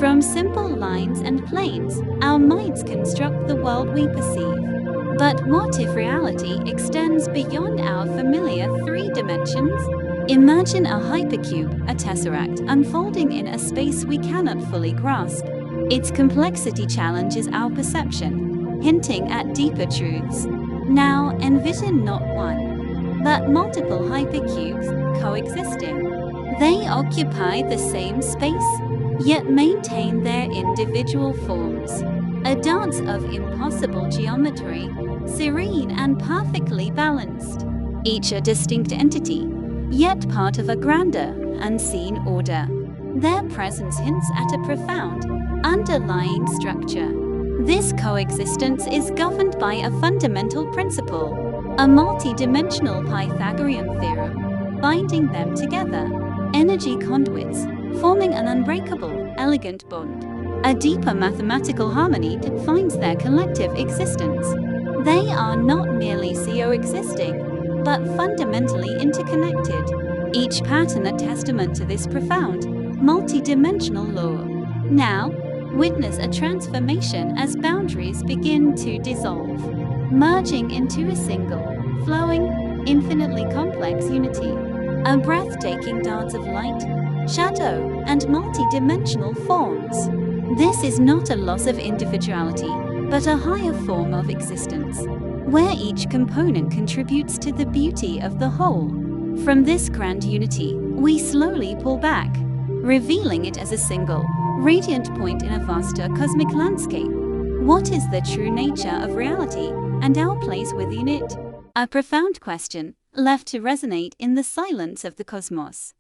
From simple lines and planes, our minds construct the world we perceive. But what if reality extends beyond our familiar 3 dimensions? Imagine a hypercube, a tesseract, unfolding in a space we cannot fully grasp. Its complexity challenges our perception, hinting at deeper truths. Now, envision not one, but multiple hypercubes coexisting. They occupy the same space, yet maintain their individual forms. A dance of impossible geometry, serene and perfectly balanced. Each a distinct entity, yet part of a grander, unseen order. Their presence hints at a profound, underlying structure. This coexistence is governed by a fundamental principle, a multi-dimensional Pythagorean theorem, binding them together. Energy conduits, forming an unbreakable, elegant bond. A deeper mathematical harmony defines their collective existence. They are not merely coexisting, but fundamentally interconnected. Each pattern a testament to this profound, multi-dimensional law. Now, witness a transformation as boundaries begin to dissolve, merging into a single, flowing, infinitely complex unity. A breathtaking dance of light, shadow, and multi-dimensional forms. This is not a loss of individuality, but a higher form of existence, where each component contributes to the beauty of the whole. From this grand unity, we slowly pull back, revealing it as a single, radiant point in a vaster cosmic landscape. What is the true nature of reality, and our place within it? A profound question, left to resonate in the silence of the cosmos.